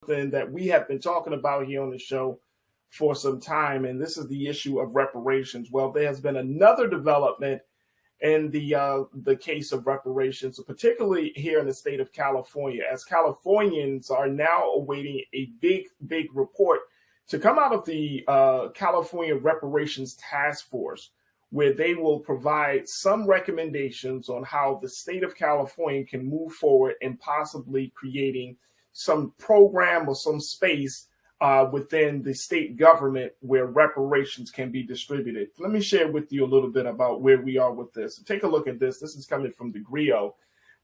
something that we have been talking about here on the show for some time, and this is the issue of reparations. Well, there has been another development in the case of reparations, particularly here in the state of California, as Californians are now awaiting a big report to come out of the California Reparations Taskforce, where they will provide some recommendations on how the state of California can move forward in possibly creating some program or some space within the state government where reparations can be distributed. Let me share with you a little bit about where we are with this. Take a look at this. This is coming from the Grio,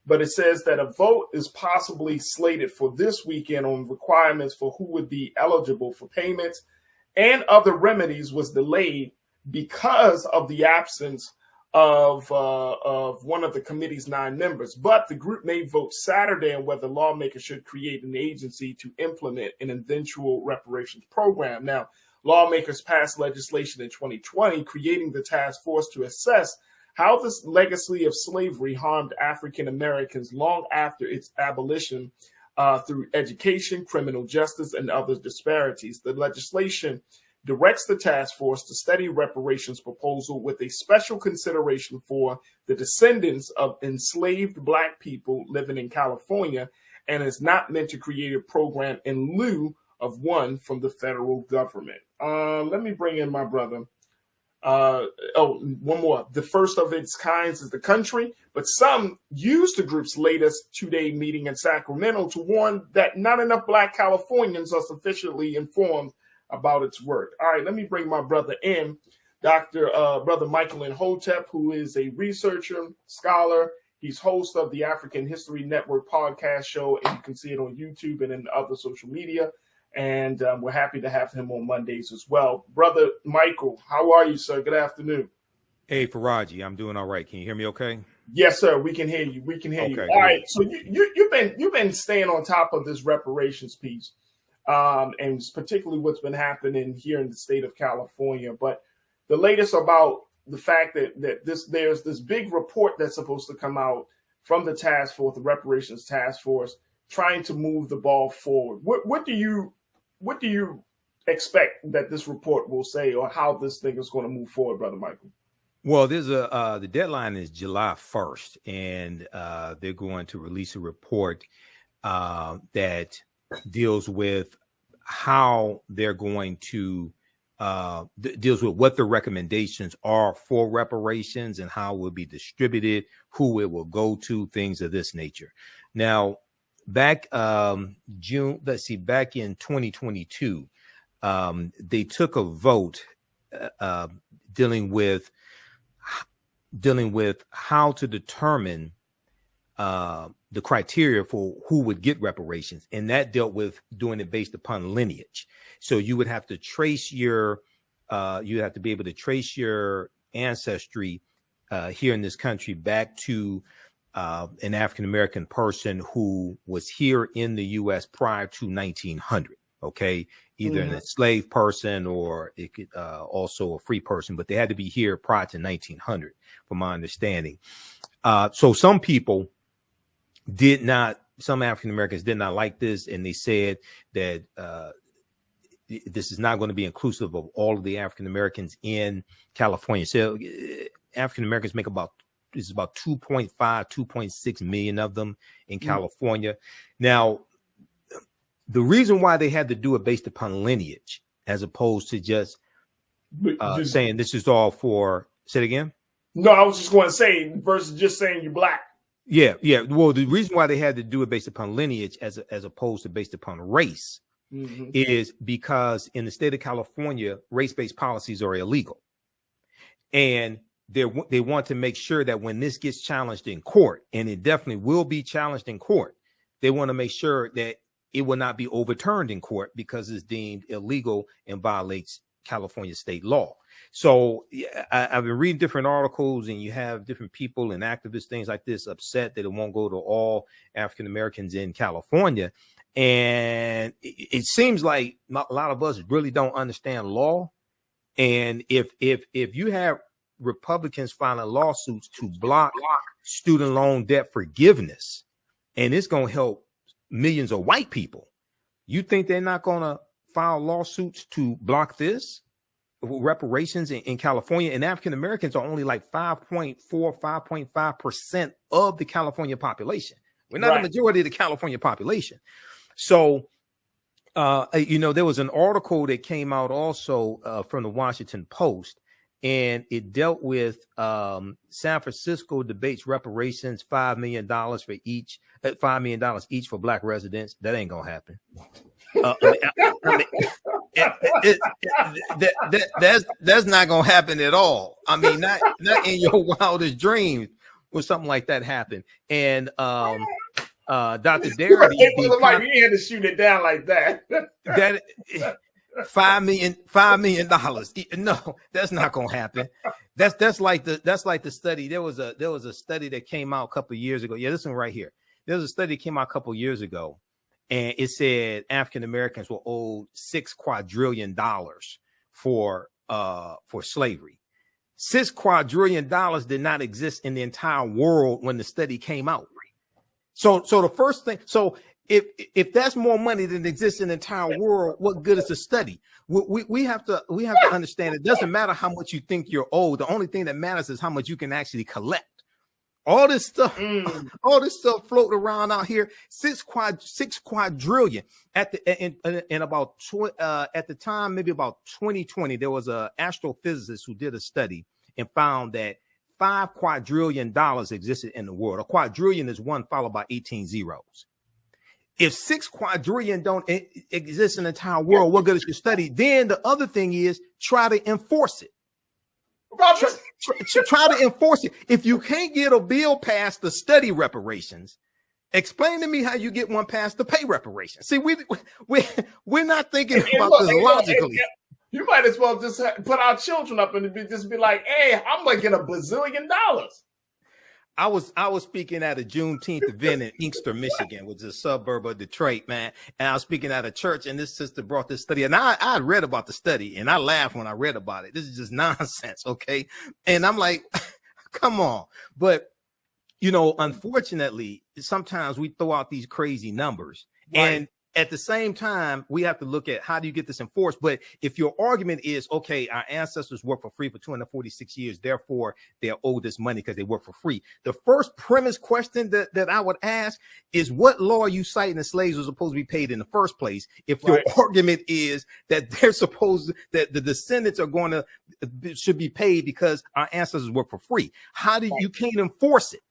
but it says that a vote is possibly slated for this weekend on requirements for who would be eligible for payments and other remedies was delayed because of the absence of one of the committee's 9 members. But the group may vote Saturday on whether lawmakers should create an agency to implement an eventual reparations program. Now, lawmakers passed legislation in 2020 creating the task force to assess how this legacy of slavery harmed African Americans long after its abolition through education, criminal justice, and other disparities. The legislation directs the task force to study reparations proposal with a special consideration for the descendants of enslaved Black people living in California, and is not meant to create a program in lieu of one from the federal government. Let me bring in my brother. One more. The first of its kinds is the country, but some use the group's latest 2-day meeting in Sacramento to warn that not enough Black Californians are sufficiently informed about its work. All right, let me bring my brother in, Brother Michael Imhotep, who is a researcher, scholar. He's host of the African History Network podcast show, and you can see it on YouTube and in other social media. And we're happy to have him on Mondays as well. Brother Michael, how are you, sir? Good afternoon. Hey, Farajii, I'm doing all right. Can you hear me okay? Yes, sir. We can hear you. We can hear you. All right. So you've been staying on top of this reparations piece. And particularly what's been happening here in the state of California. But the latest about the fact that there's this big report that's supposed to come out from the task force, the reparations task force, trying to move the ball forward. What do you expect that this report will say, or how this thing is going to move forward, Brother Michael? Well, there's the deadline is July 1st, and they're going to release a report that deals with how they're going to deals with what the recommendations are for reparations and how it will be distributed, who it will go to, things of this nature. Now, back back in 2022, they took a vote dealing with how to determine the criteria for who would get reparations, and that dealt with doing it based upon lineage. So you would have to trace you have to be able to trace your ancestry here in this country back to an African-American person who was here in the U.S. prior to 1900. Okay, either an enslaved person or it could also a free person, but they had to be here prior to 1900, from my understanding. So some African Americans did not like this, and they said that this is not going to be inclusive of all of the African Americans in California. So African Americans make about 2.5, 2.6 million of them in California. Now, the reason why they had to do it based upon lineage, as opposed to just saying this is all for, say it again? No, I was just going to say, versus just saying you're Black. Yeah. Well, the reason why they had to do it based upon lineage as opposed to based upon race is because in the state of California, race-based policies are illegal. And they want to make sure that when this gets challenged in court, and it definitely will be challenged in court, they want to make sure that it will not be overturned in court because it's deemed illegal and violates California state law. So I've been reading different articles, and you have different people and activists, things like this, upset that it won't go to all African Americans in California. And it seems like a lot of us really don't understand law. And if you have Republicans filing lawsuits to block student loan debt forgiveness, and it's going to help millions of white people, You think they're not going to file lawsuits to block this? Reparations in California, and African Americans are only like 5.5% of the California population. We're not the majority of the California population. So, there was an article that came out also from the Washington Post, and it dealt with San Francisco debates reparations, $5 million for each, $5 million each for Black residents. That ain't gonna happen. That's not gonna happen at all. I mean, not in your wildest dreams will something like that happen. And Dr. Darity, you had to shoot it down like that. That $5 million. No, that's not gonna happen. That's like the study. There was a study that came out a couple of years ago. Yeah, this one right here. There was a study that came out a couple of years ago. And it said African Americans were owed $6 quadrillion for slavery. $6 quadrillion did not exist in the entire world when the study came out. So the first thing, if that's more money than exists in the entire world, what good is the study? We have to understand it doesn't matter how much you think you're owed. The only thing that matters is how much you can actually collect. All this stuff floating around out here. Six quadrillion at the time, maybe about 2020, there was a astrophysicist who did a study and found that $5 quadrillion existed in the world. A quadrillion is 1 followed by 18 zeros. If 6 quadrillion don't exist in the entire world, what good is your study? Then the other thing is try to enforce it. Try to enforce it. If you can't get a bill passed to study reparations, explain to me how you get one passed to pay reparations. See, we're not thinking about this logically. You might as well just put our children up and just be like, "Hey, I'm making $1 bazillion." I was speaking at a Juneteenth event in Inkster, Michigan, which is a suburb of Detroit, man. And I was speaking at a church, and this sister brought this study, and I read about the study, and I laughed when I read about it. This is just nonsense, okay? And I'm like, come on. But unfortunately, sometimes we throw out these crazy numbers, and at the same time, we have to look at how do you get this enforced. But if your argument is, okay, our ancestors worked for free for 246 years, therefore they're owed this money because they work for free. The first premise question that I would ask is, what law are you citing that slaves were supposed to be paid in the first place? If your argument is that that the descendants should be paid because our ancestors work for free, how do you can't enforce it?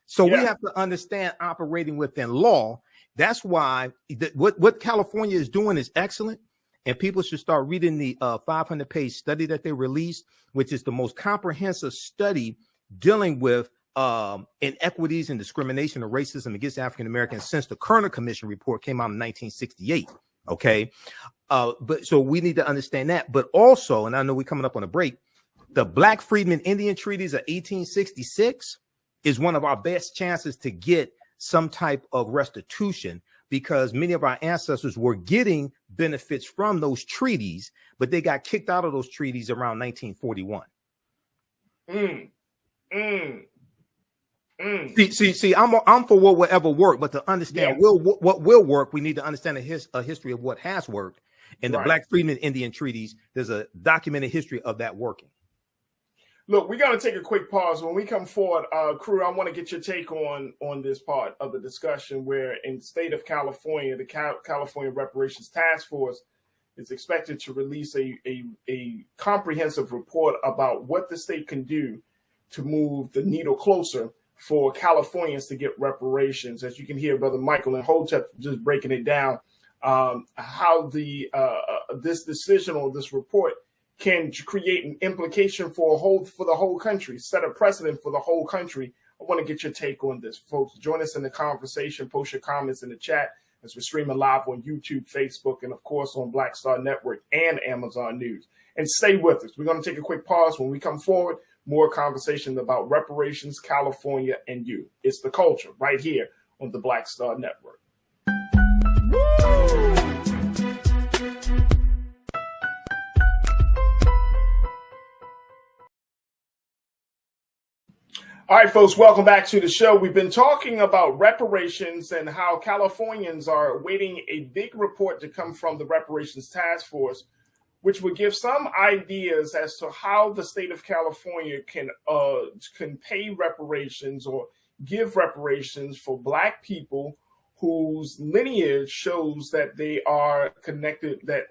So we have to understand operating within law. That's why what California is doing is excellent, and people should start reading the 500-page study that they released, which is the most comprehensive study dealing with inequities and discrimination or racism against African Americans since the Kerner Commission report came out in 1968. Okay, but so we need to understand that, but also, and I know we're coming up on a break, the Black Freedmen Indian Treaties of 1866 is one of our best chances to get some type of restitution, because many of our ancestors were getting benefits from those treaties, but they got kicked out of those treaties around 1941. See, I'm for what will ever work, but to understand what will work, we need to understand a history of what has worked. And the Black Freedmen Indian Treaties, there's a documented history of that working. Look, we got to take a quick pause. When we come forward, crew, I want to get your take on this part of the discussion where in the state of California, the California Reparations Taskforce is expected to release a comprehensive report about what the state can do to move the needle closer for Californians to get reparations. As you can hear, Brother Michael Imhotep just breaking it down, how this decision or this report can create an implication for the whole country, set a precedent for the whole country. I want to get your take on this, folks. Join us in the conversation. Post your comments in the chat as we're streaming live on YouTube, Facebook, and of course on Black Star Network and Amazon News. And stay with us. We're going to take a quick pause. When we come forward, more conversation about reparations, California, and you. It's the culture right here on the Black Star Network. All right, folks, welcome back to the show. We've been talking about reparations and how Californians are awaiting a big report to come from the Reparations Taskforce, which would give some ideas as to how the state of California can pay reparations or give reparations for Black people whose lineage shows that they are connected, that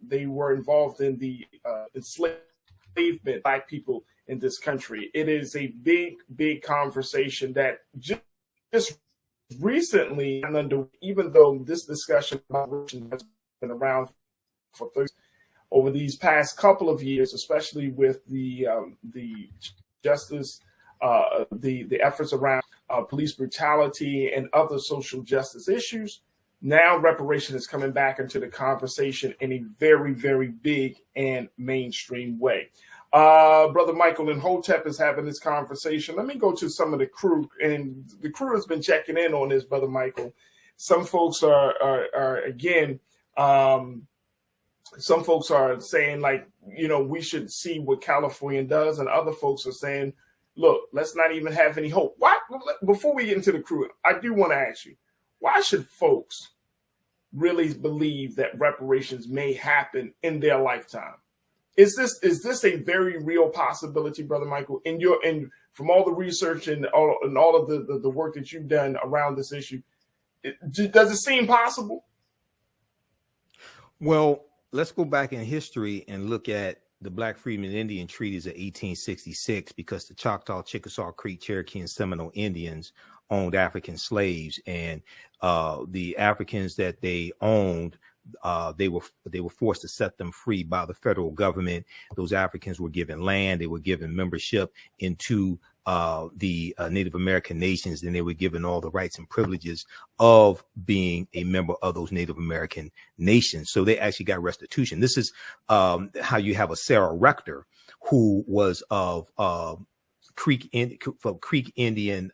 they were involved in the enslavement Black people in this country. It is a big conversation that just recently, and even though this discussion has been around for over these past couple of years, especially with the justice, the efforts around police brutality and other social justice issues, now reparation is coming back into the conversation in a very big and mainstream way. Brother Michael Imhotep is having this conversation. Let me go to some of the crew, and the crew has been checking in on this, Brother Michael. Some folks are again, some folks are saying, like, you know, we should see what California does, and other folks are saying, look, let's not even have any hope. Why? Before we get into the crew, I do want to ask you, why should folks really believe that reparations may happen in their lifetime? Is this a very real possibility, Brother Michael? And from all the research and all of the work that you've done around this issue, does it seem possible? Well, let's go back in history and look at the Black Freedmen Indian Treaties of 1866, because the Choctaw, Chickasaw, Creek, Cherokee, and Seminole Indians owned African slaves, and the Africans that they owned, they were forced to set them free by the federal government. Those Africans were given land, they were given membership into the Native American nations, and they were given all the rights and privileges of being a member of those Native American nations. So they actually got restitution. This is how you have a Sarah Rector, who was of Creek Indian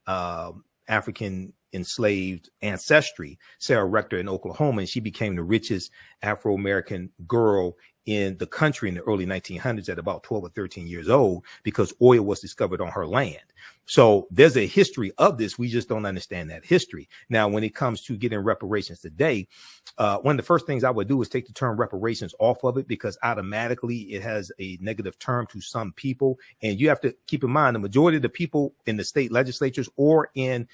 African enslaved ancestry, Sarah Rector in Oklahoma, and she became the richest Afro-American girl in the country in the early 1900s at about 12 or 13 years old, because oil was discovered on her land. So there's a history of this. We just don't understand that history. Now, when it comes to getting reparations today, one of the first things I would do is take the term reparations off of it, because automatically it has a negative term to some people. And you have to keep in mind, the majority of the people in the state legislatures or in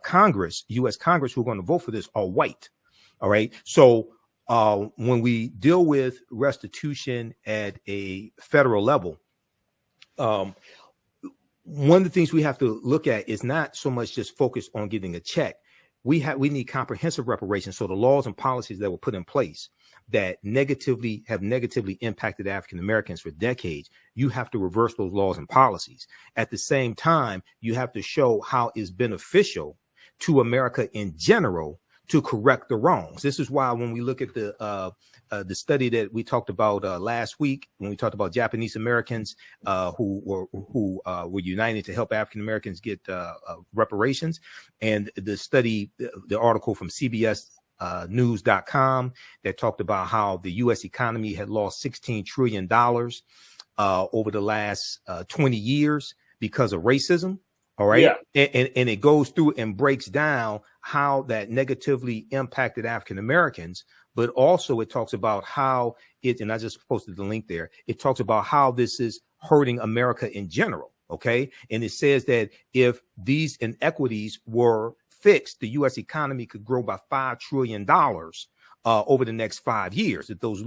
Congress, U.S. Congress, who are going to vote for this are white. All right. So when we deal with restitution at a federal level, one of the things we have to look at is not so much just focus on getting a check. We need comprehensive reparations. So the laws and policies that were put in place that have negatively impacted African Americans for decades, you have to reverse those laws and policies. At the same time, you have to show how it's beneficial to America in general to correct the wrongs. This is why when we look at the study that we talked about last week, when we talked about Japanese Americans who were united to help African Americans get reparations, and the study, the article from CBS news.com that talked about how the U.S. economy had lost $16 trillion over the last 20 years because of racism. All right. Yeah. And it goes through and breaks down how that negatively impacted African Americans, but also it talks about how and I just posted the link there. It talks about how this is hurting America in general. OK, and it says that if these inequities were fixed, the U.S. economy could grow by $5 trillion over the next 5 years. If those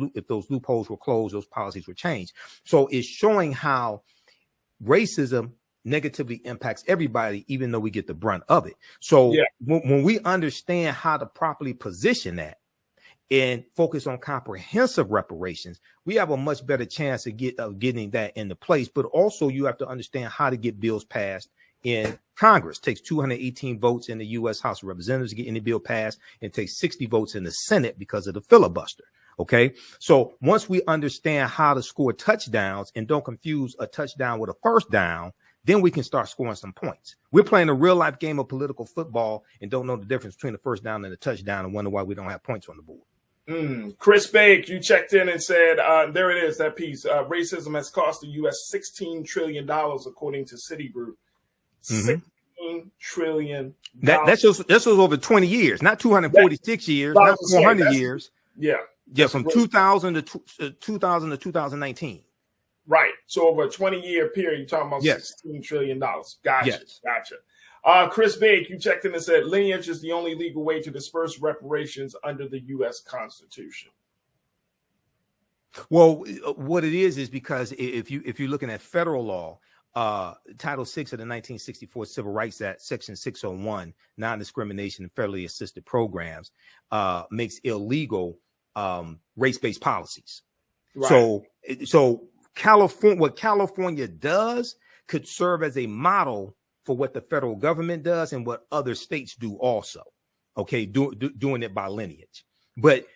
loopholes were closed, those policies were changed. So it's showing how racism negatively impacts everybody, even though we get the brunt of it. So yeah, when we understand how to properly position that and focus on comprehensive reparations, we have a much better chance of getting that into place. But also you have to understand how to get bills passed in Congress. It takes 218 votes in the U.S. House of Representatives to get any bill passed. It takes 60 votes in the Senate because of the filibuster. OK, so once we understand how to score touchdowns and don't confuse a touchdown with a first down, then we can start scoring some points. We're playing a real life game of political football and don't know the difference between the first down and the touchdown and wonder why we don't have points on the board. Chris Bake, you checked in and said, there it is, that piece. Racism has cost the U.S. $16 trillion, according to Citigroup. $16 trillion. This was over 20 years, not 246 years, not 400 years. Yeah. Yeah, from 2000 to 2019. Right. So over a 20-year period, you're talking about $16 trillion. Gotcha. Yes. Gotcha. Chris Big, you checked in and said lineage is the only legal way to disperse reparations under the U.S. Constitution. Well, what it is because if you're looking at federal law, Title VI of the 1964 Civil Rights Act, Section 601, non-discrimination and federally assisted programs, makes illegal race-based policies. Right. So California, what California does could serve as a model for what the federal government does and what other states do also. Okay, doing it by lineage. But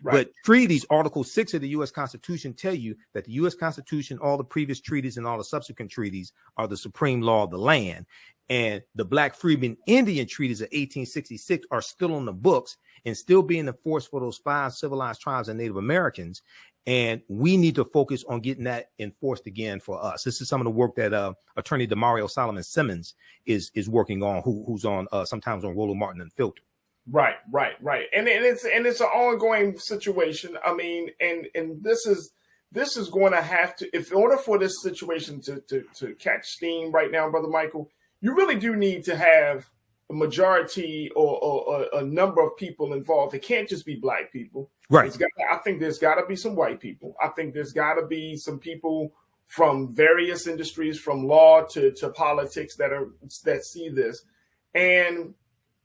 treaties, Article 6 of the U.S. Constitution tell you that the U.S. Constitution, all the previous treaties and all the subsequent treaties are the supreme law of the land. And the Black Freedmen Indian treaties of 1866 are still on the books and still being enforced for those 5 civilized tribes and Native Americans. And we need to focus on getting that enforced again for us. This is some of the work that Attorney Demario Solomon Simmons is working on, who's on sometimes on Roland Martin Unfiltered. Right. And it's an ongoing situation. I mean, and this is going to have to, in order for this situation to catch steam right now, Brother Michael, you really do need to have a majority or a number of people involved. It can't just be Black people. Right. I think there's got to be some white people. I think there's got to be some people from various industries, from law to politics that see this. And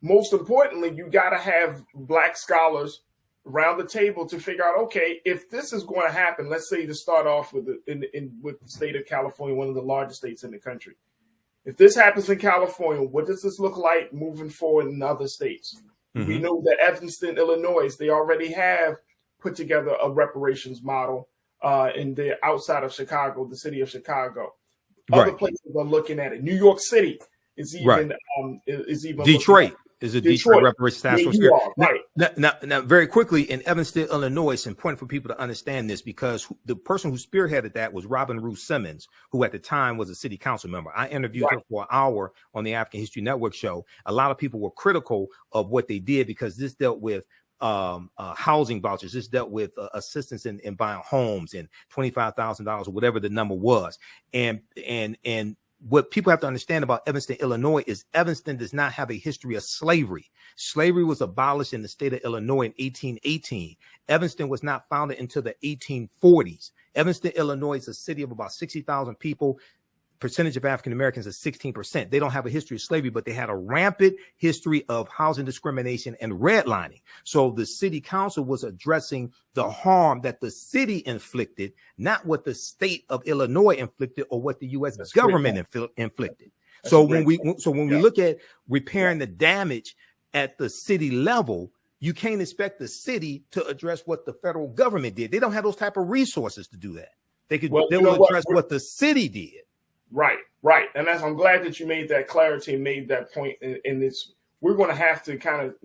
most importantly, you got to have Black scholars around the table to figure out, okay, if this is going to happen, let's say to start off with the state of California, one of the largest states in the country. If this happens in California, what does this look like moving forward in other states? Mm-hmm. We know that Evanston, Illinois, they already have put together a reparations model in the outside of Chicago, the city of Chicago. Other places are looking at it. New York City is even Detroit. Is a Detroit Reparations Taskforce. Right. Now, very quickly, in Evanston, Illinois, it's important for people to understand this because the person who spearheaded that was Robin Ruth Simmons, who at the time was a city council member. I interviewed her for an hour on the African History Network show. A lot of people were critical of what they did because this dealt with housing vouchers. This dealt with assistance in buying homes and $25,000 or whatever the number was. And what people have to understand about Evanston, Illinois is Evanston does not have a history of slavery. Slavery was abolished in the state of Illinois in 1818. Evanston was not founded until the 1840s. Evanston, Illinois is a city of about 60,000 people. Percentage of African Americans is 16%. They don't have a history of slavery, but they had a rampant history of housing discrimination and redlining. So the city council was addressing the harm that the city inflicted, not what the state of Illinois inflicted or what the U.S. government inflicted. So when we look at repairing the damage at the city level, you can't expect the city to address what the federal government did. They don't have those type of resources to do that. They will address what the city did. Right. And I'm glad that you made that clarity and made that point. And we're going to have to kind of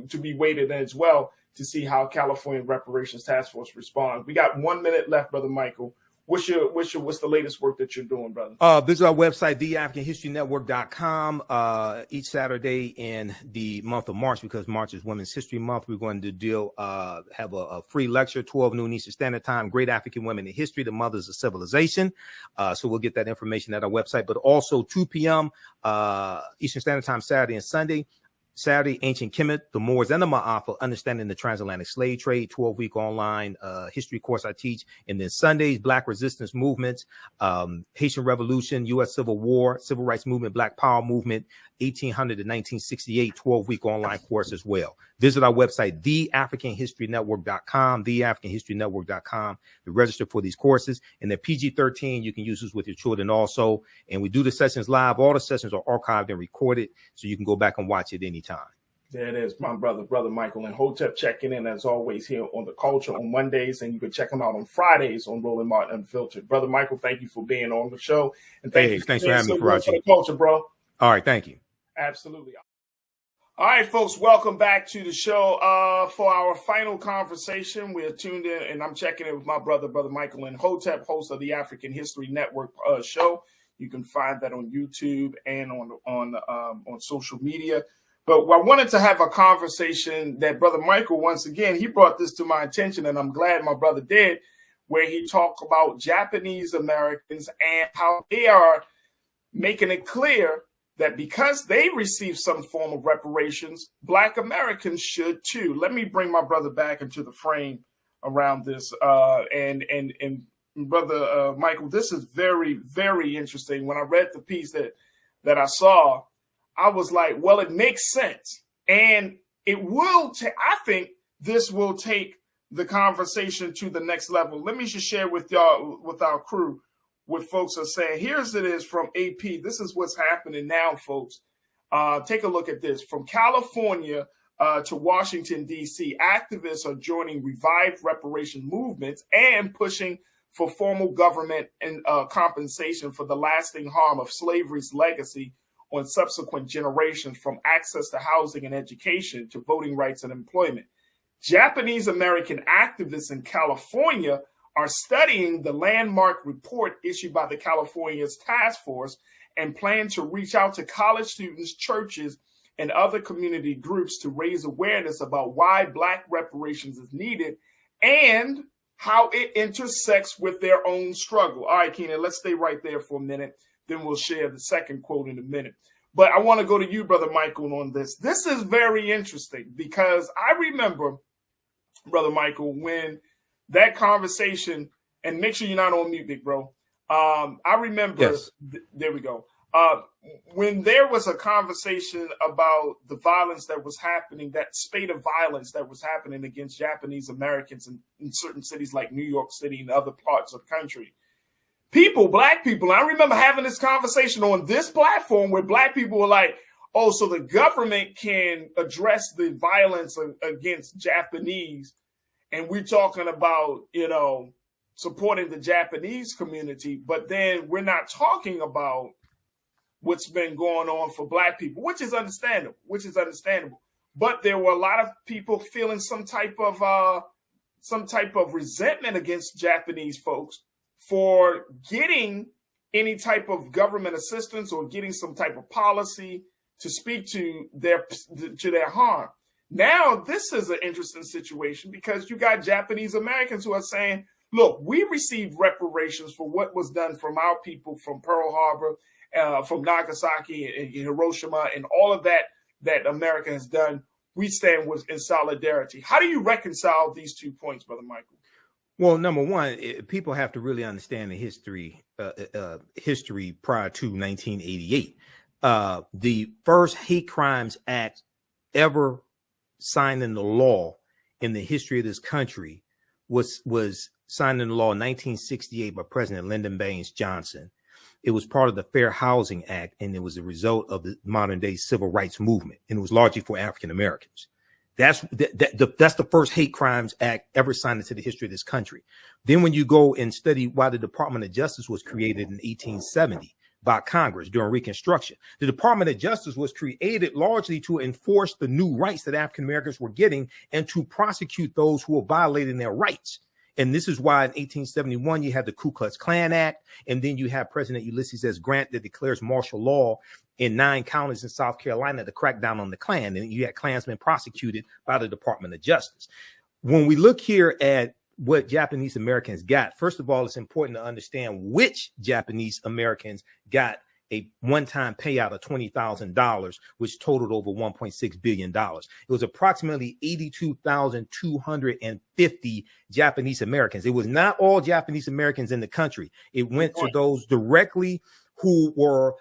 to be weighted in as well to see how California Reparations Taskforce responds. We got 1 minute left, Brother Michael. What's the latest work that you're doing, brother? Visit our website, theafricanhistorynetwork.com. Each Saturday in the month of March, because March is Women's History Month, we're going to have a free lecture, 12 noon Eastern Standard Time, Great African Women in History, the Mothers of Civilization. So we'll get that information at our website, but also 2 p.m. Eastern Standard Time, Saturday and Sunday. Saturday, Ancient Kemet, the Moors and the Ma'afa, Understanding the Transatlantic Slave Trade, 12-week online history course I teach. And then Sundays, Black Resistance Movements, Haitian Revolution, U.S. Civil War, Civil Rights Movement, Black Power Movement, 1800 to 1968, 12-week online course as well. Visit our website, theafricanhistorynetwork.com, theafricanhistorynetwork.com to register for these courses. And they're PG-13. You can use this with your children also. And we do the sessions live. All the sessions are archived and recorded, so you can go back and watch it anytime. There it is, my brother Michael Imhotep checking in as always here on The Culture on Mondays, and you can check him out on Fridays on Roland Martin Unfiltered. Brother Michael, thank you for being on the show, and thanks for having me, Farajii. For The Culture, bro. All right, thank you. Absolutely. All right, folks, welcome back to the show. For our final conversation, we're tuned in, and I'm checking in with my brother Michael Imhotep, host of the African History Network show. You can find that on YouTube and on social media. But I wanted to have a conversation that Brother Michael, once again, he brought this to my attention, and I'm glad my brother did, where he talked about Japanese Americans and how they are making it clear that because they receive some form of reparations, Black Americans should too. Let me bring my brother back into the frame around this. And Brother Michael, this is very, very interesting. When I read the piece that I saw, I was like, well, it makes sense. And it will take, I think this will take the conversation to the next level. Let me just share with y'all, with our crew, what folks are saying. Here's it is from AP. This is what's happening now, folks. Take a look at this. From California to Washington, D.C., activists are joining revived reparation movements and pushing for formal government and compensation for the lasting harm of slavery's legacy on subsequent generations, from access to housing and education to voting rights and employment. Japanese American activists in California are studying the landmark report issued by the California's task force and plan to reach out to college students, churches, and other community groups to raise awareness about why Black reparations is needed and how it intersects with their own struggle. All right, Keenan, let's stay right there for a minute. Then we'll share the second quote in a minute. But I want to go to you, Brother Michael, on this. This is very interesting because I remember, Brother Michael, when that conversation, and make sure you're not on mute, big bro. I remember, yes. There we go. When there was a conversation about the violence that was happening, that spate of violence that was happening against Japanese Americans in certain cities like New York City and other parts of the country, Black people, I remember having this conversation on this platform where Black people were like, oh, so the government can address the violence against Japanese. And we're talking about, supporting the Japanese community, but then we're not talking about what's been going on for Black people, which is understandable. But there were a lot of people feeling some type of resentment against Japanese folks for getting any type of government assistance or getting some type of policy to speak to their harm. Now, this is an interesting situation because you got Japanese Americans who are saying, look, we received reparations for what was done from our people from Pearl Harbor, from Nagasaki and Hiroshima, and all of that America has done. We stand in solidarity. How do you reconcile these 2 points, Brother Michael? Well, number one, people have to really understand the history prior to 1988. The first hate crimes act ever signed into law in the history of this country was signed into law in 1968 by President Lyndon Baines Johnson. It was part of the Fair Housing Act, and it was a result of the modern day civil rights movement, and it was largely for African Americans. That's the first hate crimes act ever signed into the history of this country. Then when you go and study why the Department of Justice was created in 1870 by Congress during Reconstruction, the Department of Justice was created largely to enforce the new rights that African Americans were getting and to prosecute those who were violating their rights. And this is why in 1871, you had the Ku Klux Klan Act. And then you have President Ulysses S. Grant that declares martial law in 9 counties in South Carolina to crack down on the Klan. And you had Klansmen prosecuted by the Department of Justice. When we look here at what Japanese Americans got, first of all, it's important to understand which Japanese Americans got a one-time payout of $20,000, which totaled over $1.6 billion. It was approximately 82,250 Japanese Americans. It was not all Japanese Americans in the country. It went to those directly who were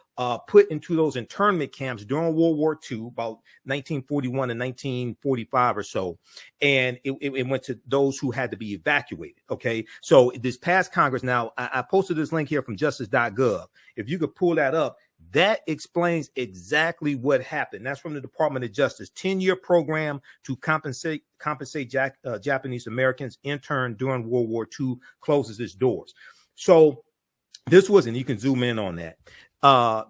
put into those internment camps during World War II, about 1941 and 1945 or so. And it went to those who had to be evacuated. Okay. So this past Congress, now I posted this link here from justice.gov. If you could pull that up, that explains exactly what happened. That's from the Department of Justice, 10-year program to compensate Japanese Americans interned during World War II closes its doors. So this was, and you can zoom in on that.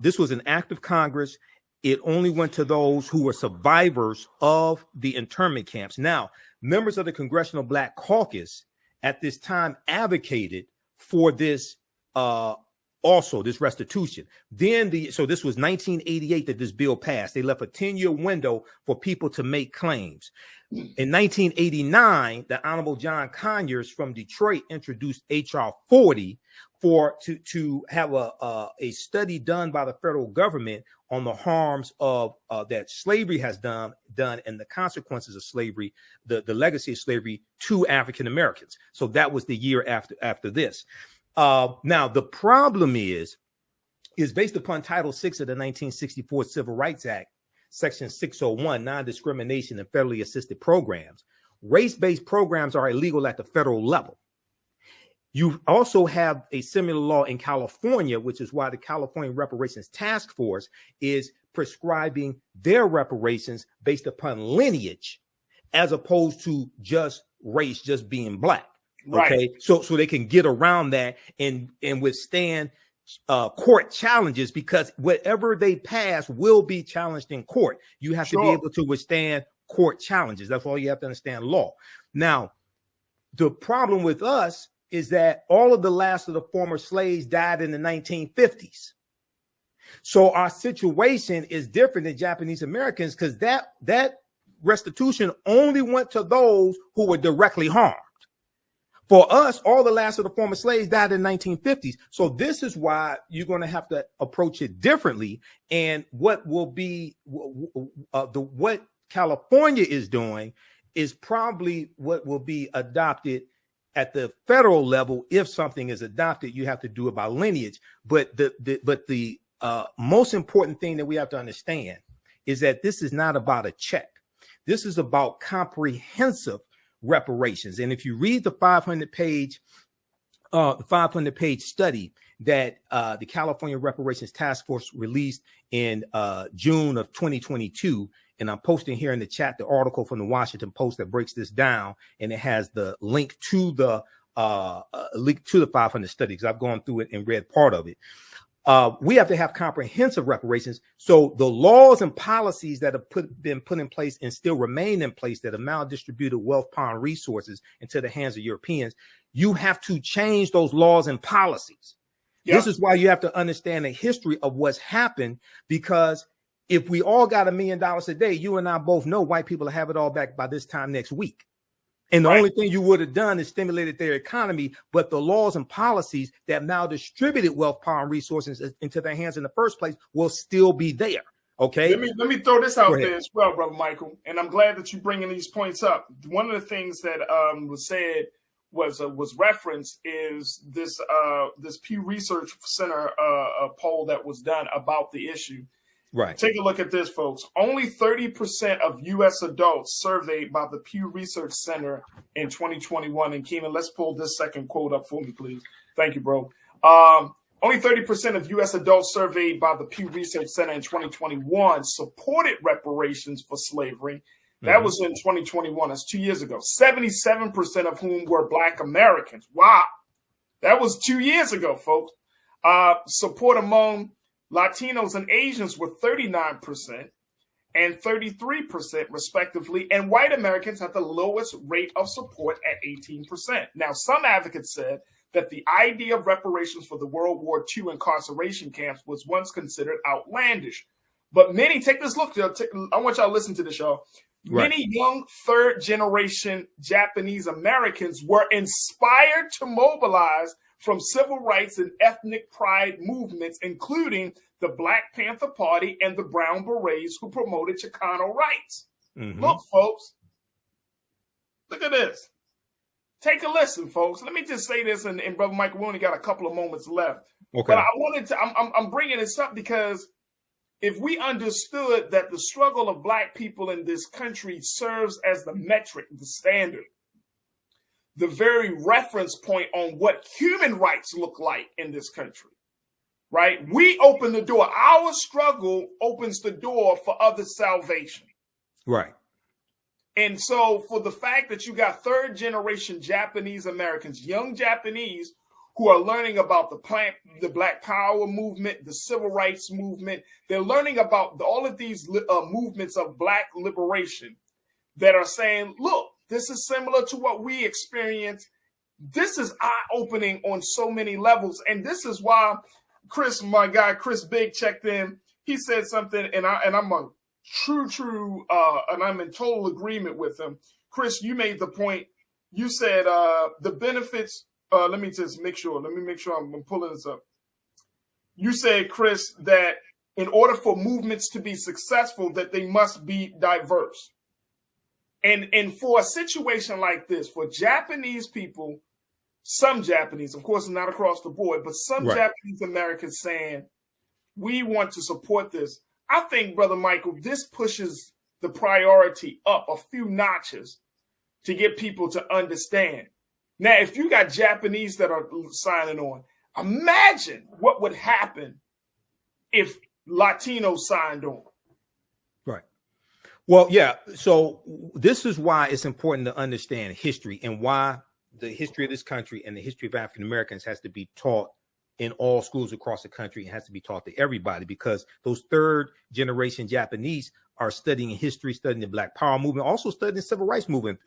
This was an act of Congress. It only went to those who were survivors of the internment camps. Now, members of the Congressional Black Caucus at this time advocated for this also this restitution. Then so this was 1988 that this bill passed. They left a 10-year window for people to make claims. In 1989, the Honorable John Conyers from Detroit introduced H.R. 40 to have a study done by the federal government on the harms of that slavery has done and the consequences of slavery, the legacy of slavery to African Americans. So that was the year after this. Now the problem is based upon Title VI of the 1964 Civil Rights Act, Section 601, non-discrimination and federally assisted programs. Race-based programs are illegal at the federal level. You also have a similar law in California, which is why the California Reparations Taskforce is prescribing their reparations based upon lineage, as opposed to just race, just being black. Right. Okay, so they can get around that and withstand court challenges, because whatever they pass will be challenged in court. You have to be able to withstand court challenges. That's all you have to understand law. Now, the problem with us is that all of the last of the former slaves died in the 1950s. So our situation is different than Japanese Americans, because that restitution only went to those who were directly harmed. For us, all the last of the former slaves died in the 1950s. So this is why you're going to have to approach it differently. And what will be what California is doing is probably what will be adopted at the federal level. If something is adopted, you have to do it by lineage. But the most important thing that we have to understand is that this is not about a check. This is about comprehensive reparations. And if you read the 500-page study that the California Reparations Taskforce released in June of 2022, and I'm posting here in the chat the article from the Washington Post that breaks this down, and it has the link to the 500 study, because I've gone through it and read part of it. We have to have comprehensive reparations. So the laws and policies that have been put in place and still remain in place that have maldistributed wealth, power, and resources into the hands of Europeans, you have to change those laws and policies. Yep. This is why you have to understand the history of what's happened, because if we all got $1 million a day, you and I both know white people will have it all back by this time next week. And the only thing you would have done is stimulated their economy, but the laws and policies that now distributed wealth, power, and resources into their hands in the first place will still be there. Okay. Let me throw this out there as well, Brother Michael. And I'm glad that you're bringing these points up. One of the things that was said was referenced is this Pew Research Center poll that was done about the issue. Right. Take a look at this, folks. Only 30% of U.S. adults surveyed by the Pew Research Center in 2021. And Keenan, let's pull this second quote up for me, please. Thank you, bro. Only 30% of U.S. adults surveyed by the Pew Research Center in 2021 supported reparations for slavery. That was in 2021. That's 2 years ago. 77% of whom were Black Americans. Wow. That was 2 years ago, folks. Support among Latinos and Asians were 39% and 33% respectively, and white Americans had the lowest rate of support at 18%. Now, some advocates said that the idea of reparations for the World War II incarceration camps was once considered outlandish. But many, take this look, I want y'all to listen to this, y'all. Right. Many young third-generation Japanese Americans were inspired to mobilize from civil rights and ethnic pride movements, including the Black Panther Party and the Brown Berets, who promoted Chicano rights. Look, folks. Look at this. Take a listen, folks. Let me just say this, and Brother Michael, we only got a couple of moments left. Okay. But I'm bringing this up because if we understood that the struggle of Black people in this country serves as the metric, the standard, the very reference point on what human rights look like in this country, right? We open the door. Our struggle opens the door for other salvation. Right. And so for the fact that you got third generation Japanese Americans, young Japanese, who are learning about the Black Power movement, the Civil Rights movement, they're learning about all of these movements of Black liberation that are saying, look, this is similar to what we experience. This is eye-opening on so many levels. And this is why Chris, my guy, Chris Big checked in. He said something, and I'm a true, and I'm in total agreement with him. Chris, you made the point. You said the benefits. Let me just make sure. Let me make sure I'm pulling this up. You said, Chris, that in order for movements to be successful, that they must be diverse. And for a situation like this, for Japanese people, some Japanese, of course, not across the board, but some Japanese Americans saying, we want to support this. I think, Brother Michael, this pushes the priority up a few notches to get people to understand. Now, if you got Japanese that are signing on, imagine what would happen if Latinos signed on. Right. Well, yeah. So this is why it's important to understand history and why the history of this country and the history of African Americans has to be taught in all schools across the country. It has to be taught to everybody, because those third generation Japanese are studying history, studying the Black Power movement, also studying the Civil Rights movement.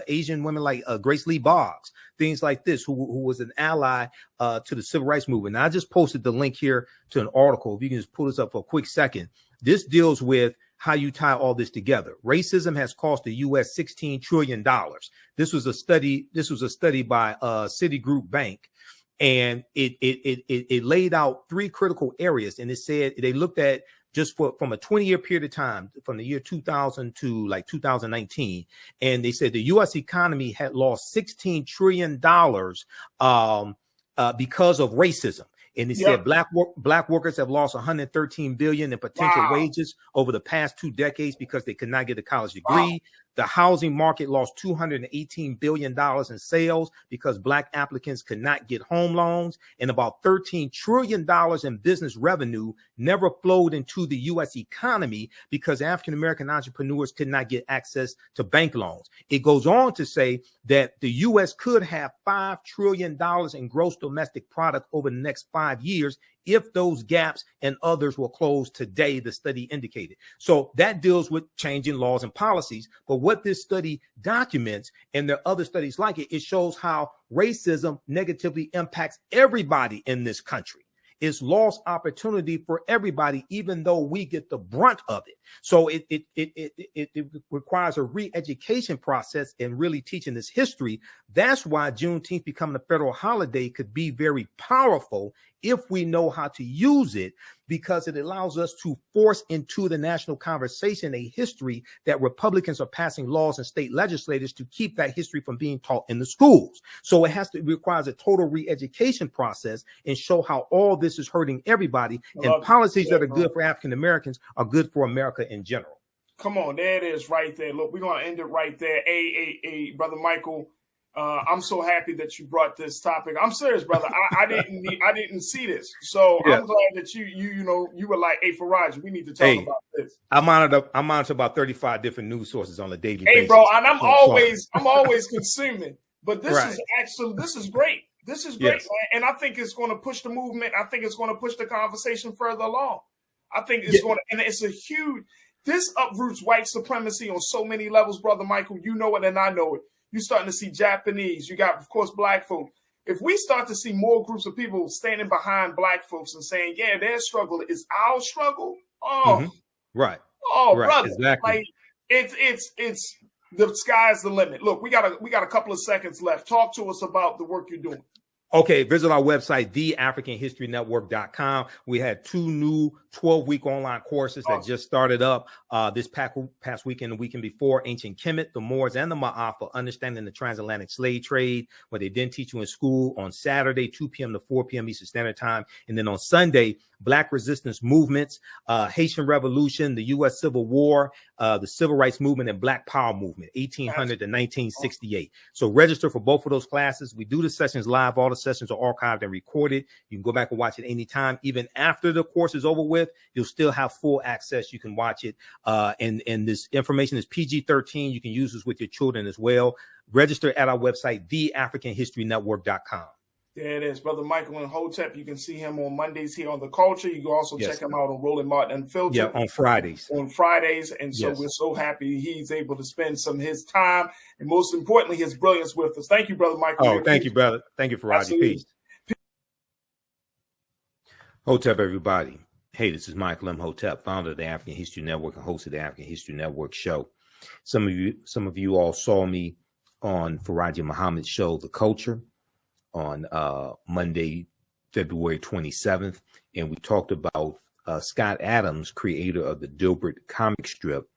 Asian women like Grace Lee Boggs, things like this, who was an ally to the Civil Rights movement. Now, I just posted the link here to an article. If you can just pull this up for a quick second. This deals with how you tie all this together. Racism has cost the U.S. $16 trillion. This was a study by Citigroup Bank. And it laid out three critical areas. And it said they looked at just from a 20-year period of time, from the year 2000 to like 2019. And they said the U.S. economy had lost $16 trillion because of racism. And they said black workers have lost $113 billion in potential wages over the past 2 decades because they could not get a college degree. The housing market lost $218 billion in sales because Black applicants could not get home loans, and about $13 trillion in business revenue never flowed into the U.S. economy because African-American entrepreneurs could not get access to bank loans. It goes on to say that the U.S. could have $5 trillion in gross domestic product over the next 5 years if those gaps and others were closed today, the study indicated. So that deals with changing laws and policies. But what this study documents, and there are other studies like it, it shows how racism negatively impacts everybody in this country. It's lost opportunity for everybody, even though we get the brunt of it. So it requires a re-education process and really teaching this history. That's why Juneteenth becoming a federal holiday could be very powerful if we know how to use it, because it allows us to force into the national conversation a history that Republicans are passing laws and state legislators to keep that history from being taught in the schools. So it requires a total re-education process and show how all this is hurting everybody, and policies that are good for African Americans are good for America in general. Come on, there it is right there. Look, we're going to end it right there. Hey, Brother Michael, I'm so happy that you brought this topic. I'm serious, brother. I didn't see this, so I'm glad that you were like, hey, Farajii, we need to talk about this. I monitor about 35 different news sources on a daily basis. Hey, bro, and I'm always consuming. But this is great. This is great, man. And I think it's going to push the movement. I think it's going to push the conversation further along. I think it's going to, and it's a huge. This uproots white supremacy on so many levels, Brother Michael. You know it, and I know it. You're starting to see Japanese. You got, of course, Black folk. If we start to see more groups of people standing behind Black folks and saying, yeah, their struggle is our struggle. Brother. Exactly. Like, it's the sky's the limit. Look, we got a couple of seconds left. Talk to us about the work you're doing. Okay, visit our website, theafricanhistorynetwork.com. We had 2 new 12-week online courses that just started up this past weekend, the weekend before. Ancient Kemet, the Moors, and the Ma'af for understanding the transatlantic slave trade, where they didn't teach you in school on Saturday, 2 p.m. to 4 p.m. Eastern Standard Time. And then on Sunday, Black resistance movements, Haitian Revolution, the U.S. Civil War, the Civil Rights Movement, and Black Power Movement, 1800 to 1968. So register for both of those classes. We do the sessions live. All the sessions are archived and recorded. You can go back and watch it anytime. Even after the course is over with, you'll still have full access. You can watch it. And this information is PG-13. You can use this with your children as well. Register at our website, theafricanhistorynetwork.com. There it is, Brother Michael Imhotep. You can see him on Mondays here on The Culture. You can also check him out on Roland Martin Unfiltered. Yeah, on Fridays. And so we're so happy he's able to spend some of his time and, most importantly, his brilliance with us. Thank you, Brother Michael. Oh, thank you, brother. Thank you, Farajii. Peace. Hotep, everybody. Hey, this is Michael Imhotep, founder of the African History Network and host of the African History Network show. Some of you all saw me on Farajii Muhammad's show, The Culture, on Monday, February 27th, and we talked about Scott Adams, creator of the Dilbert comic strip,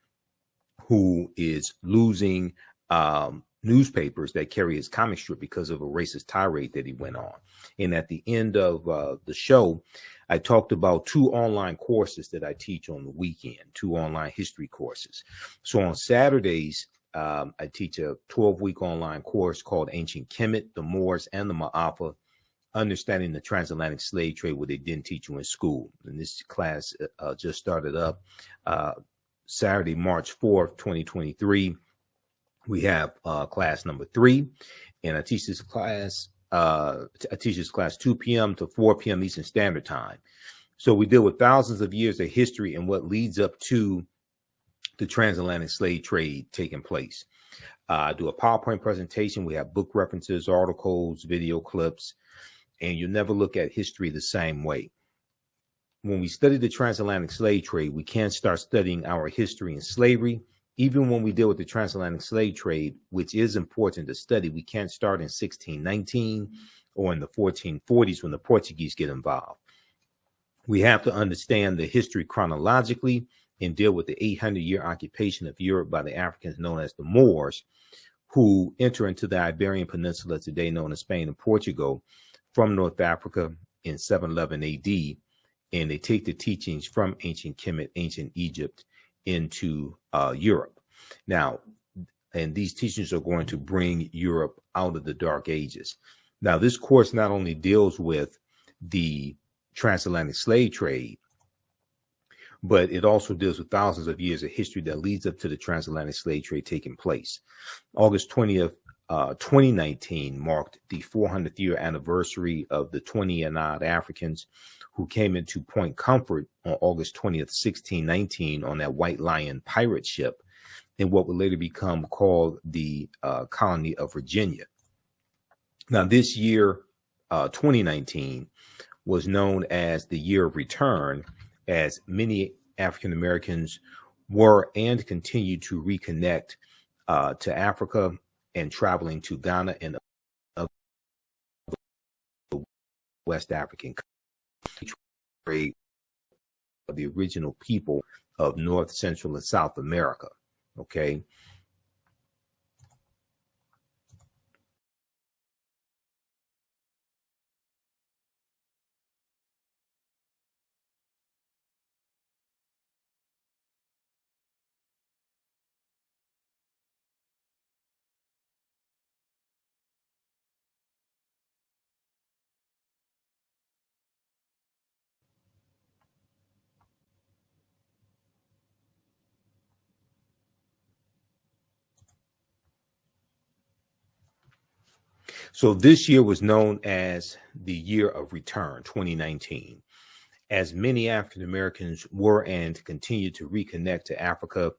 who is losing newspapers that carry his comic strip because of a racist tirade that he went on. And at the end of the show, I talked about 2 online courses that I teach on the weekend, 2 online history courses. So on Saturdays, I teach a 12-week online course called Ancient Kemet, the Moors, and the Ma'afa, Understanding the Transatlantic Slave Trade, what they didn't teach you in school. And this class just started up Saturday, March 4th, 2023. We have class number 3, and I teach this class 2 p.m. to 4 p.m. Eastern Standard Time. So we deal with thousands of years of history and what leads up to the transatlantic slave trade taking place. I do a PowerPoint presentation. We have book references, articles, video clips, and you never look at history the same way. When we study the transatlantic slave trade, we can't start studying our history in slavery. Even when we deal with the transatlantic slave trade, which is important to study, we can't start in 1619 or in the 1440s when the Portuguese get involved. We have to understand the history chronologically and deal with the 800-year occupation of Europe by the Africans known as the Moors, who enter into the Iberian Peninsula, today known as Spain and Portugal, from North Africa in 711 AD, and they take the teachings from ancient Kemet, ancient Egypt, into Europe. Now, and these teachings are going to bring Europe out of the Dark Ages. Now, this course not only deals with the transatlantic slave trade, but it also deals with thousands of years of history that leads up to the transatlantic slave trade taking place. August 20th, 2019 marked the 400th year anniversary of the 20 and odd Africans who came into Point Comfort on August 20th, 1619 on that White Lion pirate ship in what would later become called the colony of Virginia. Now, this year, 2019, was known as the year of return, as many African Americans were and continue to reconnect to Africa and traveling to Ghana and other West African countries, of the original people of North, Central, and South America. Okay. So this year was known as the year of return, 2019, as many African Americans were and continue to reconnect to Africa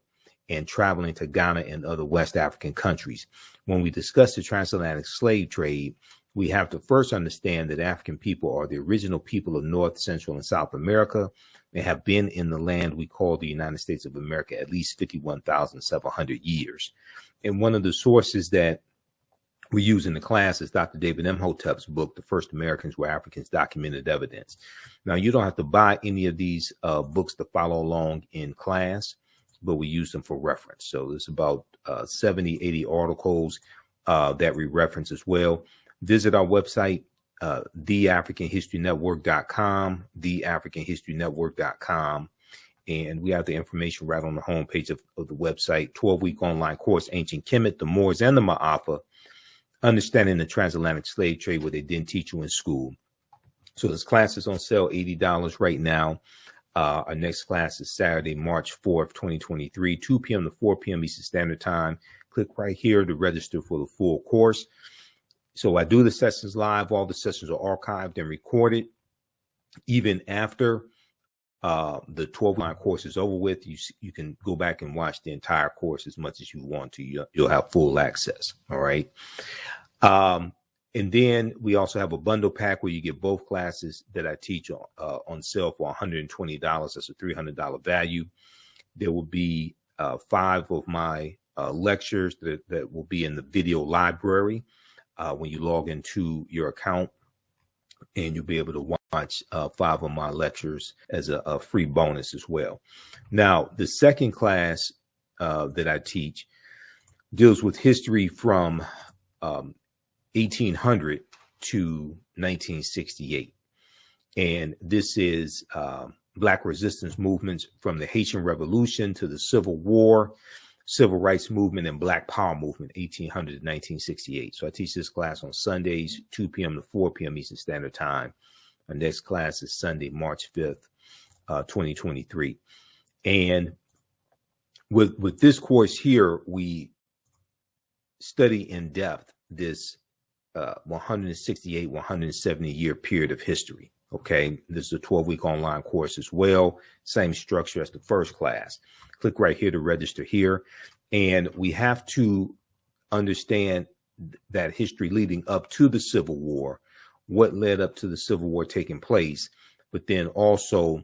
and traveling to Ghana and other West African countries. When we discuss the transatlantic slave trade, we have to first understand that African people are the original people of North, Central, and South America and have been in the land we call the United States of America at least 51,700 years. And one of the sources that we use in the class is Dr. David Imhotep's book, The First Americans Were Africans, Documented Evidence. Now, you don't have to buy any of these books to follow along in class, but we use them for reference. So there's about 70, 80 articles that we reference as well. Visit our website, theafricanhistorynetwork.com, theafricanhistorynetwork.com. And we have the information right on the homepage of the website. 12-week online course, Ancient Kemet, the Moors, and the Ma'afa, Understanding the Transatlantic Slave Trade, what they didn't teach you in school. So this class is on sale, $80 right now. Our next class is Saturday, March 4th, 2023, 2 p.m. to 4 p.m. Eastern Standard Time. Click right here to register for the full course. So I do the sessions live. All the sessions are archived and recorded. Even after the 12-line course is over with, you can go back and watch the entire course as much as you want to. You'll have full access. All right. And then we also have a bundle pack where you get both classes that I teach on sale for $120. That's a $300 value. There will be 5 of my lectures that will be in the video library when you log into your account, and you'll be able to watch 5 of my lectures as a free bonus as well. Now, the second class that I teach deals with history from 1800 to 1968. And this is Black resistance movements from the Haitian Revolution to the Civil War, Civil Rights Movement, and Black Power Movement, 1800 to 1968. So I teach this class on Sundays, 2 p.m. to 4 p.m. Eastern Standard Time. Our next class is Sunday, March 5th, 2023. And with this course here, we study in depth this 168, 170 year period of history. Okay, this is a 12-week online course as well. Same structure as the first class. Click right here to register here. And we have to understand that history leading up to the Civil War, what led up to the Civil War taking place, but then also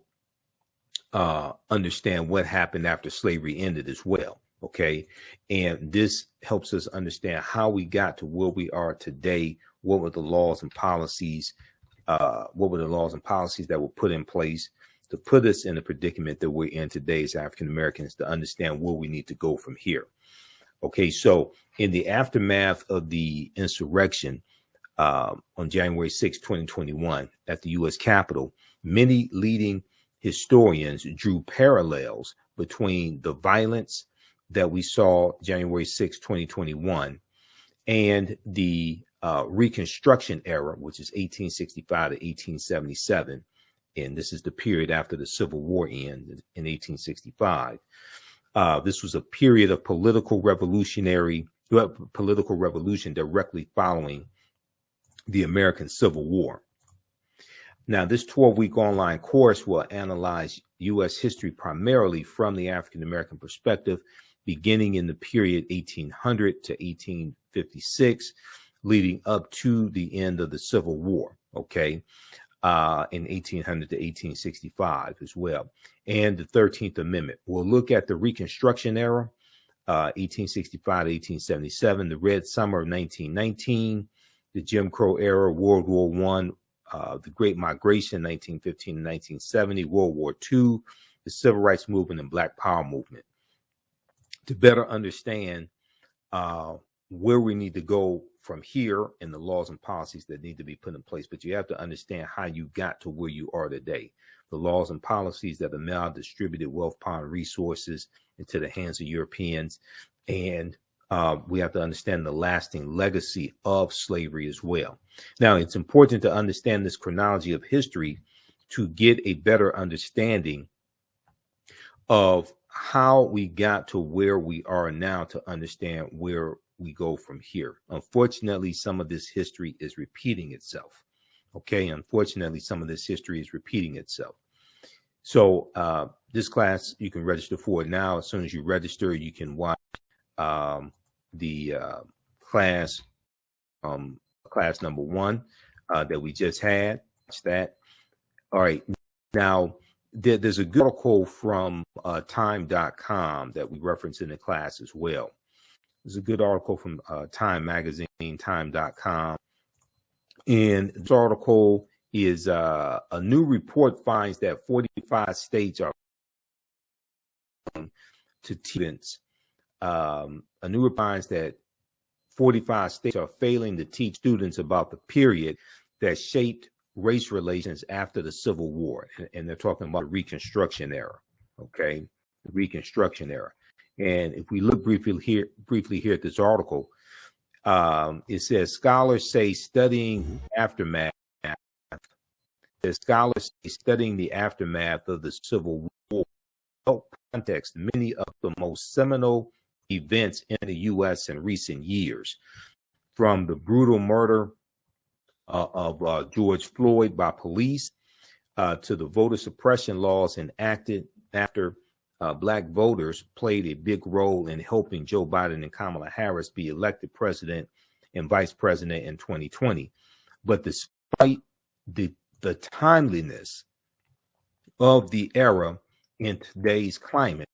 understand what happened after slavery ended as well. Okay, and this helps us understand how we got to where we are today. What were the laws and policies? What were the laws and policies that were put in place to put us in the predicament that we're in today as African Americans, to understand where we need to go from here? Okay, so in the aftermath of the insurrection on January 6, 2021, at the U.S. Capitol, many leading historians drew parallels between the violence that we saw January 6, 2021, and the Reconstruction era, which is 1865 to 1877. And this is the period after the Civil War ended in 1865. This was a period of political revolution directly following the American Civil War. Now, this 12-week online course will analyze U.S. history primarily from the African American perspective, beginning in the period 1800 to 1856, leading up to the end of the Civil War, okay, in 1800 to 1865 as well, and the 13th Amendment. We'll look at the Reconstruction era, 1865 to 1877, the Red Summer of 1919, the Jim Crow era, World War I, the Great Migration, 1915 to 1970, World War II, the Civil Rights Movement, and Black Power Movement. To better understand where we need to go from here and the laws and policies that need to be put in place. But you have to understand how you got to where you are today. The laws and policies that have now distributed wealth, power, and resources into the hands of Europeans. And we have to understand the lasting legacy of slavery as well. Now, it's important to understand this chronology of history to get a better understanding of how we got to where we are now, to understand where we go from here. Unfortunately, some of this history is repeating itself. Okay, unfortunately, some of this history is repeating itself. So this class, you can register for it now. As soon as you register, you can watch the class number 1 that we just had. Watch that. All right. Now, there's a good article from time.com that we reference in the class as well. There's a good article from Time Magazine, time.com. And this article is a new report finds that 45 states are to students. A new report finds that 45 states are failing to teach students about the period that shaped race relations after the Civil War. And they're talking about the Reconstruction era. Okay, the Reconstruction era. And if we look briefly here at this article, it says scholars say studying the aftermath of the Civil War help context many of the most seminal events in the U.S. in recent years, from the brutal murder of George Floyd by police to the voter suppression laws enacted after Black voters played a big role in helping Joe Biden and Kamala Harris be elected president and vice president in 2020. But despite the timeliness of the era in today's climate,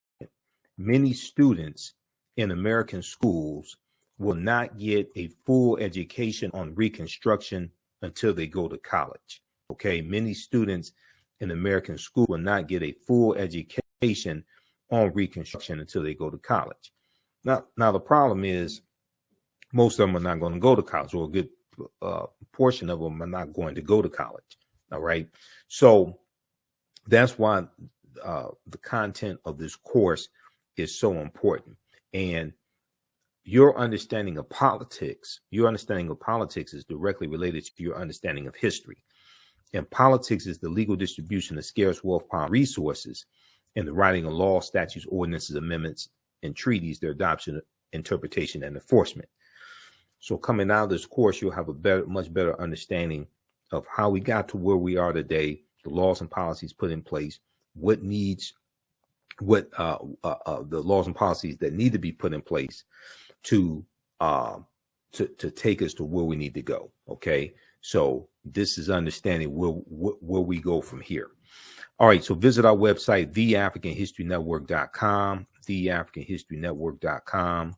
many students in American schools will not get a full education on Reconstruction until they go to college. Okay, many students in American school will not get a full education on Reconstruction until they go to college. Now the problem is most of them are not going to go to college, or a good portion of them are not going to go to college. All right, so that's why the content of this course is so important. And your understanding of politics is directly related to your understanding of history. And politics is the legal distribution of scarce wealth, power, resources, and the writing of laws, statutes, ordinances, amendments, and treaties, their adoption, interpretation, and enforcement. So coming out of this course, you'll have a much better understanding of how we got to where we are today, the laws and policies put in place, the laws and policies that need to be put in place to take us to where we need to go. Okay, so this is understanding where we go from here. All right, so visit our website, theafricanhistorynetwork.com, theafricanhistorynetwork.com.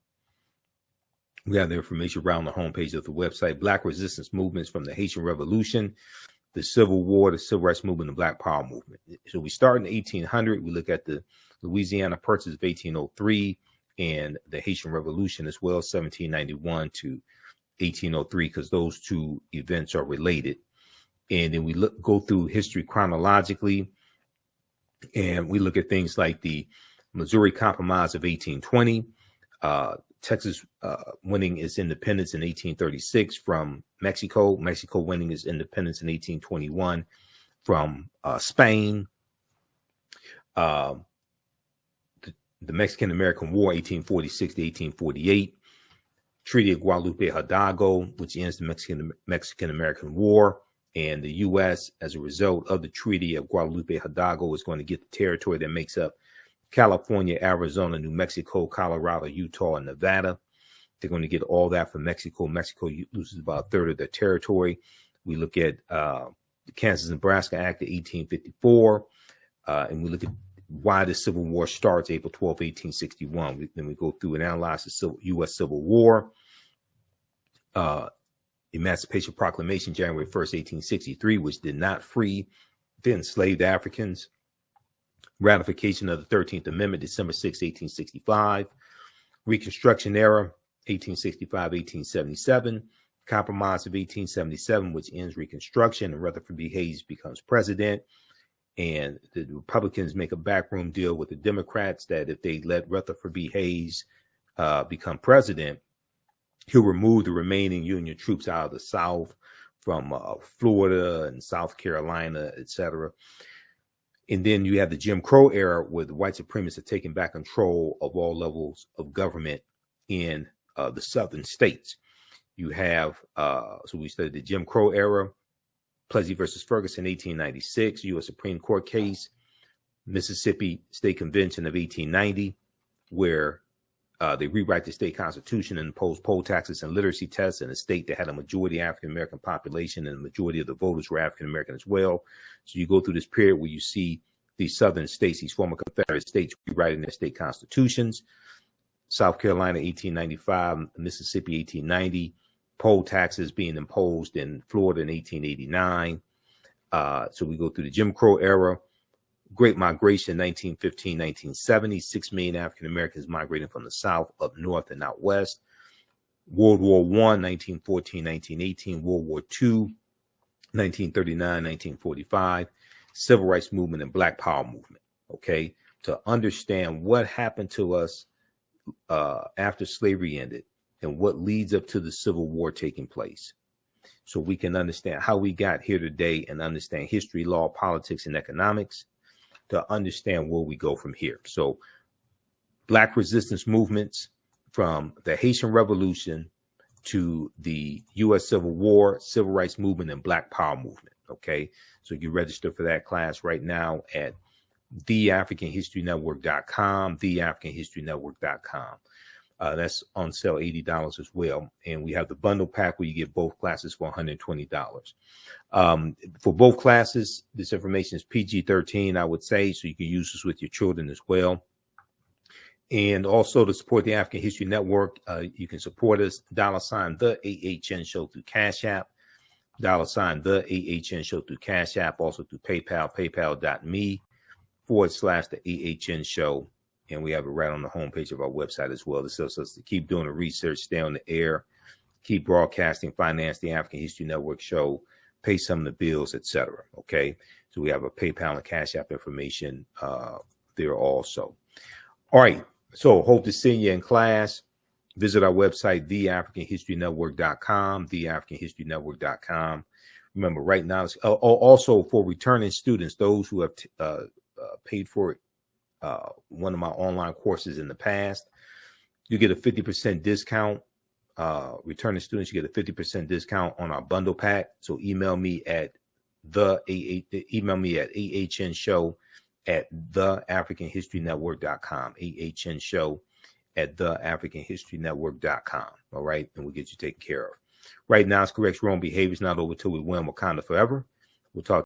We have the information around the homepage of the website. Black resistance movements from the Haitian Revolution, the Civil War, the Civil Rights Movement, the Black Power Movement. So we start in 1800. We look at the Louisiana Purchase of 1803 and the Haitian Revolution as well, 1791 to 1803, because those two events are related. And then we go through history chronologically, and we look at things like the Missouri Compromise of 1820, Texas winning its independence in 1836 from Mexico, Mexico winning its independence in 1821 from Spain, the Mexican-American War, 1846 to 1848, Treaty of Guadalupe Hidalgo, which ends the Mexican-American War, and the U.S., as a result of the Treaty of Guadalupe Hidalgo, is going to get the territory that makes up California, Arizona, New Mexico, Colorado, Utah, and Nevada. They're going to get all that from Mexico. Mexico loses about a third of their territory. We look at the Kansas-Nebraska Act of 1854, and we look at why the Civil War starts April 12, 1861. Then we go through and analyze the U.S. Civil War, Emancipation Proclamation, January 1st, 1863, which did not free the enslaved Africans. Ratification of the 13th Amendment, December 6, 1865. Reconstruction era, 1865-1877. Compromise of 1877, which ends Reconstruction, and Rutherford B. Hayes becomes president. And the Republicans make a backroom deal with the Democrats that if they let Rutherford B. Hayes become president, he'll remove the remaining Union troops out of the South from Florida and South Carolina, etc. And then you have the Jim Crow era, where the white supremacists are taking back control of all levels of government in the southern states. You have, so we studied the Jim Crow era, Plessy versus Ferguson, 1896, U.S. Supreme Court case, Mississippi State Convention of 1890, where they rewrite the state constitution and impose poll taxes and literacy tests in a state that had a majority African-American population, and the majority of the voters were African-American as well. So you go through this period where you see these southern states, these former Confederate states, rewriting their state constitutions. South Carolina, 1895, Mississippi, 1890, poll taxes being imposed in Florida in 1889. So we go through the Jim Crow era, Great Migration, 1915, 1970, 6 million African Americans migrating from the South up north and out west. World War I, 1914, 1918, World War II, 1939, 1945, Civil Rights Movement and Black Power Movement. Okay, to understand what happened to us after slavery ended and what leads up to the Civil War taking place, so we can understand how we got here today and understand history, law, politics, and economics, to understand where we go from here. So Black resistance movements from the Haitian Revolution to the U.S. Civil War, Civil Rights Movement, and Black Power Movement. Okay, so you register for that class right now at theafricanhistorynetwork.com, theafricanhistorynetwork.com. That's on sale, $80 as well. And we have the bundle pack where you get both classes for $120. For both classes, this information is PG-13, I would say, so you can use this with your children as well. And also to support the African History Network, you can support us, $ the AHN show through Cash App, $ the AHN show through Cash App, also through PayPal, paypal.me/the AHN show. And we have it right on the homepage of our website as well. This helps us to keep doing the research, stay on the air, keep broadcasting, finance the African History Network show, pay some of the bills, etc. Okay, so we have a PayPal and Cash App information there also. All right, so hope to see you in class. Visit our website, theafricanhistorynetwork.com, theafricanhistorynetwork.com. Remember, right now, also for returning students, those who have paid for it, one of my online courses in the past, you get a 50% discount. Returning students, you get a 50% discount on our bundle pack. So email me at ahnshow@theafricanhistorynetwork.com, ahnshow@theafricanhistorynetwork.com. All right, and we'll get you taken care of. Right now, it's correct wrong behaviors, not over till we win Wakanda forever. We'll talk